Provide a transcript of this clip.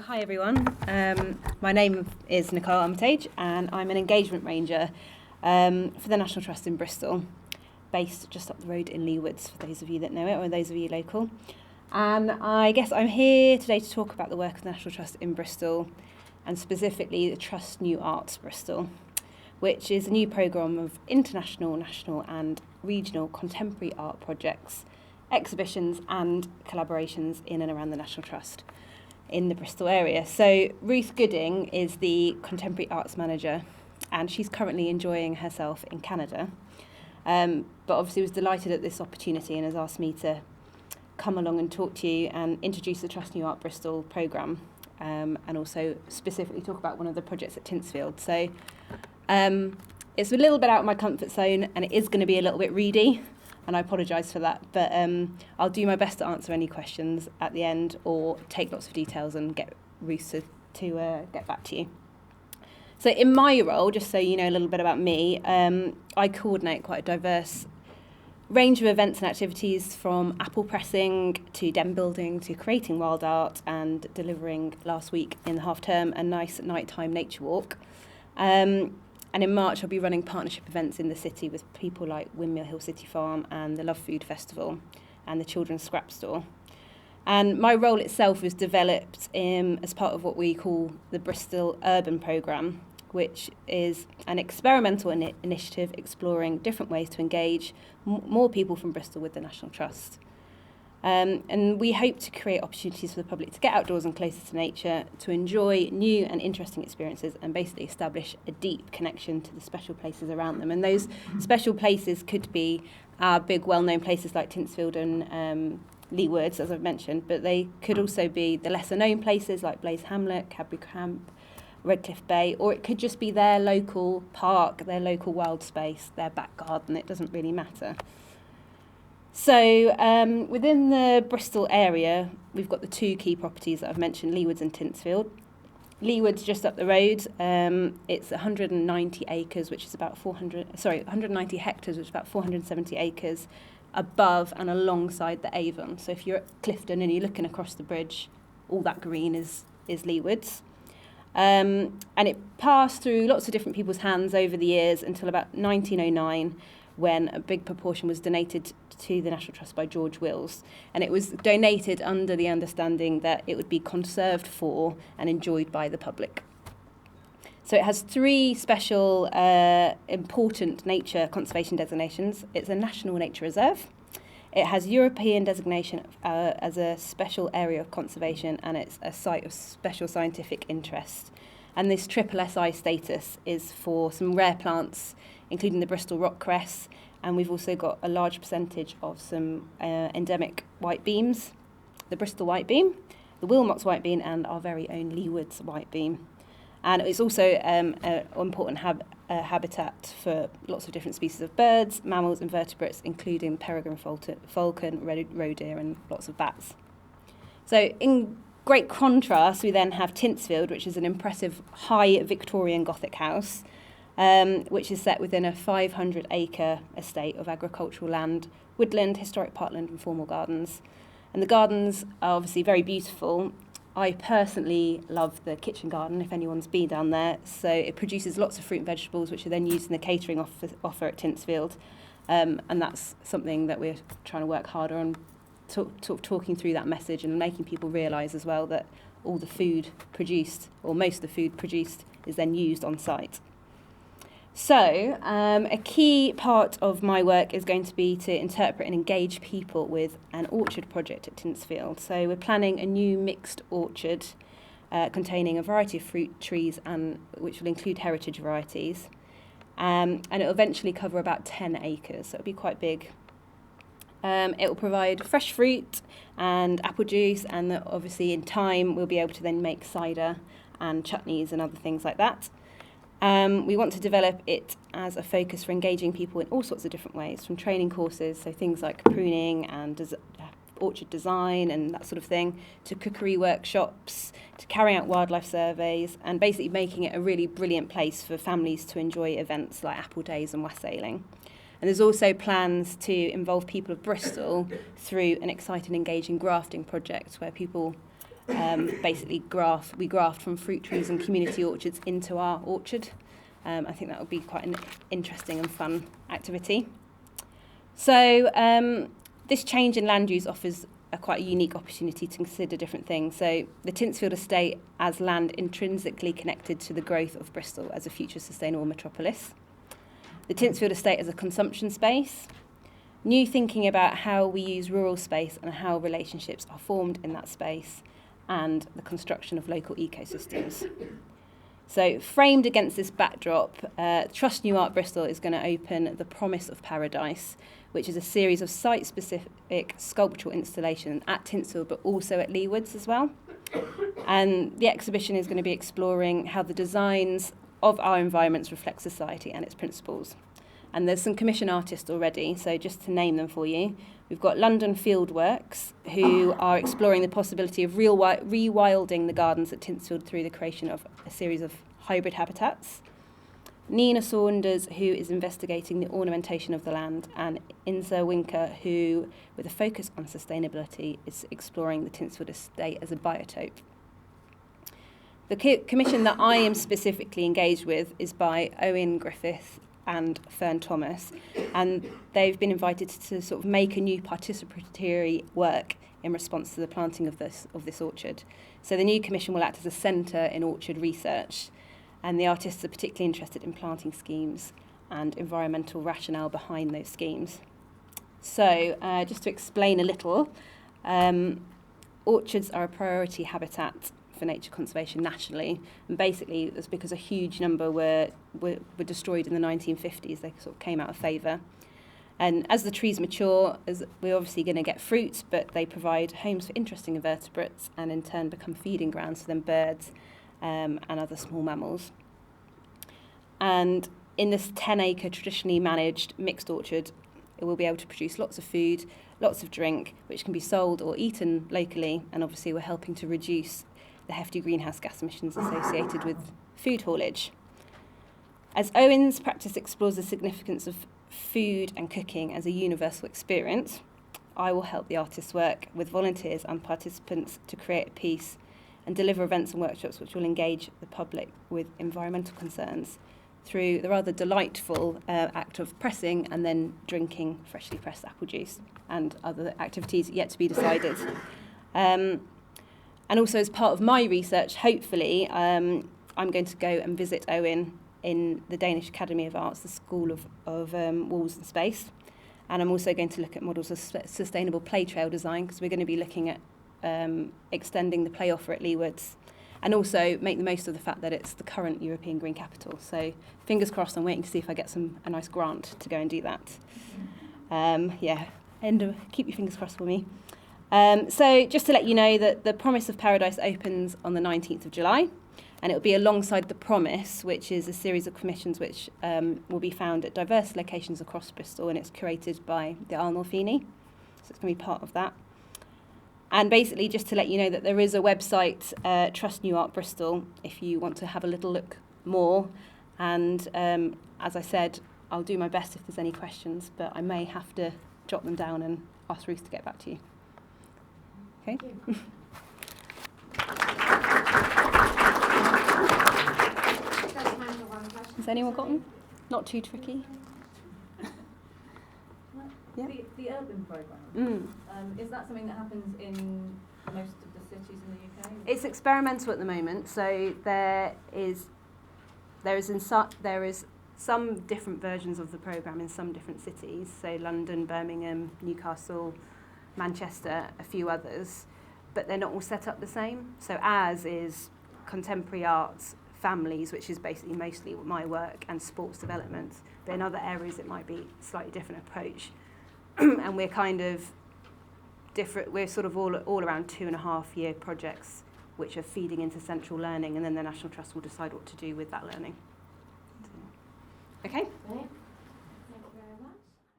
So hi everyone, my name is Nicole Armitage and I'm an engagement ranger for the National Trust in Bristol, based just up the road in Leewoods, for those of you that know it or those of you local. And I guess I'm here today to talk about the work of the National Trust in Bristol, and specifically the Trust New Art Bristol, which is a new programme of international, national and regional contemporary art projects, exhibitions and collaborations in and around the National Trust in the Bristol area. So Ruth Gooding is the Contemporary Arts Manager, and she's currently enjoying herself in Canada. But obviously was delighted at this opportunity and has asked me to come along and talk to you and introduce the Trust New Art Bristol programme, and also specifically talk about one of the projects at Tinsfield. So it's a little bit out of my comfort zone and it is going to be a little bit reedy, and I apologise for that, but I'll do my best to answer any questions at the end or take lots of details and get Ruth to get back to you. So in my role, just so you know a little bit about me, I coordinate quite a diverse range of events and activities, from apple pressing to den building to creating wild art and delivering last week in the half term a nice nighttime nature walk. And in March, I'll be running partnership events in the city with people like Windmill Hill City Farm and the Love Food Festival and the Children's Scrap Store. And my role itself was developed as part of what we call the Bristol Urban Programme, which is an experimental initiative exploring different ways to engage more people from Bristol with the National Trust. And we hope to create opportunities for the public to get outdoors and closer to nature, to enjoy new and interesting experiences, and basically establish a deep connection to the special places around them. And those special places could be our big well-known places like Tinsfield and Leewoods, as I've mentioned, but they could also be the lesser-known places like Blaze Hamlet, Cadbury Camp, Redcliffe Bay, or it could just be their local park, their local wild space, their back garden. It doesn't really matter. So within the Bristol area, we've got the two key properties that I've mentioned, Leewoods and Tinsfield. Leewoods just up the road. It's 190 acres, which is about 190 hectares, which is about 470 acres above and alongside the Avon. So if you're at Clifton and you're looking across the bridge, all that green is Leewoods. And it passed through lots of different people's hands over the years until about 1909, when a big proportion was donated to the National Trust by George Wills. And it was donated under the understanding that it would be conserved for and enjoyed by the public. So it has three special important nature conservation designations. It's a national nature reserve. It has European designation as a special area of conservation, and it's a site of special scientific interest. And this SSSI status is for some rare plants, including the Bristol rock cress, and we've also got a large percentage of some endemic white beams, the Bristol white beam, the Wilmot's white beam, and our very own Leewoods white beam. And it's also an important habitat for lots of different species of birds, mammals, and vertebrates, including peregrine falcon, roe deer, and lots of bats. So in great contrast, we then have Tinsfield, which is an impressive high Victorian Gothic house, which is set within a 500-acre estate of agricultural land, woodland, historic parkland and formal gardens. And the gardens are obviously very beautiful. I personally love the kitchen garden, if anyone's been down there. So it produces lots of fruit and vegetables, which are then used in the catering offer at Tinsfield. And that's something that we're trying to work harder on, talking through that message and making people realise as well that all the food produced, or most of the food produced, is then used on site. So a key part of my work is going to be to interpret and engage people with an orchard project at Tinsfield. So we're planning a new mixed orchard containing a variety of fruit trees, and which will include heritage varieties. And it will eventually cover about 10 acres, so it'll be quite big. It will provide fresh fruit and apple juice, and obviously in time we'll be able to then make cider and chutneys and other things like that. We want to develop it as a focus for engaging people in all sorts of different ways, from training courses, so things like pruning and orchard design and that sort of thing, to cookery workshops, to carrying out wildlife surveys, and basically making it a really brilliant place for families to enjoy events like apple days and wassailing. And there's also plans to involve people of Bristol through an exciting, engaging grafting project where people basically we graft from fruit trees and community orchards into our orchard. I think that would be quite an interesting and fun activity. So this change in land use offers a quite unique opportunity to consider different things. So the Tinsfield estate as land intrinsically connected to the growth of Bristol as a future sustainable metropolis. The Tinsfield estate as a consumption space. New thinking about how we use rural space and how relationships are formed in that space, and the construction of local ecosystems. So framed against this backdrop, Trust New Art Bristol is going to open The Promise of Paradise, which is a series of site-specific sculptural installations at Tinsfield, but also at Leewoods as well. And the exhibition is going to be exploring how the designs of our environments reflect society and its principles. And there's some commission artists already, so just to name them for you, we've got London Fieldworks, who are exploring the possibility of rewilding the gardens at Tinsfield through the creation of a series of hybrid habitats. Nina Saunders, who is investigating the ornamentation of the land, and Inza Winker, who, with a focus on sustainability, is exploring the Tinsfield estate as a biotope. The commission that I am specifically engaged with is by Owen Griffith and Fern Thomas, and they've been invited to sort of make a new participatory work in response to the planting of this orchard. So the new commission will act as a centre in orchard research, and the artists are particularly interested in planting schemes and environmental rationale behind those schemes. So just to explain a little, orchards are a priority habitat for nature conservation nationally, and basically it's because a huge number were destroyed in the 1950s. They sort of came out of favour. And as the trees mature, we're obviously going to get fruit, but they provide homes for interesting invertebrates and in turn become feeding grounds for them birds and other small mammals. And in this 10-acre traditionally managed mixed orchard, it will be able to produce lots of food, lots of drink, which can be sold or eaten locally, and obviously we're helping to reduce the hefty greenhouse gas emissions associated with food haulage. As Owen's practice explores the significance of food and cooking as a universal experience, I will help the artists work with volunteers and participants to create a piece and deliver events and workshops which will engage the public with environmental concerns through the rather delightful act of pressing and then drinking freshly pressed apple juice and other activities yet to be decided. And also as part of my research, hopefully, I'm going to go and visit Owen in the Danish Academy of Arts, the School of Walls and Space. And I'm also going to look at models of sustainable play trail design, because we're going to be looking at extending the play offer at Leewoods, and also make the most of the fact that it's the current European Green Capital. So fingers crossed, I'm waiting to see if I get a nice grant to go and do that. Keep your fingers crossed for me. So just to let you know that The Promise of Paradise opens on the 19th of July, and it will be alongside The Promise, which is a series of commissions which will be found at diverse locations across Bristol, and it's curated by the Arnolfini. So it's going to be part of that. And basically, just to let you know that there is a website, Trust New Art Bristol, if you want to have a little look more. And as I said, I'll do my best if there's any questions, but I may have to jot them down and ask Ruth to get back to you. Okay? Has anyone got them? Not too tricky? Yeah. The urban programme, is that something that happens in most of the cities in the UK? It's experimental at the moment, so there is some different versions of the programme in some different cities, so London, Birmingham, Newcastle, Manchester, a few others, but they're not all set up the same. So as is contemporary arts, families, which is basically mostly my work, and sports development, but in other areas it might be a slightly different approach. And we're kind of different, we're sort of all around 2.5-year projects which are feeding into central learning, and then the National Trust will decide what to do with that learning. So, okay?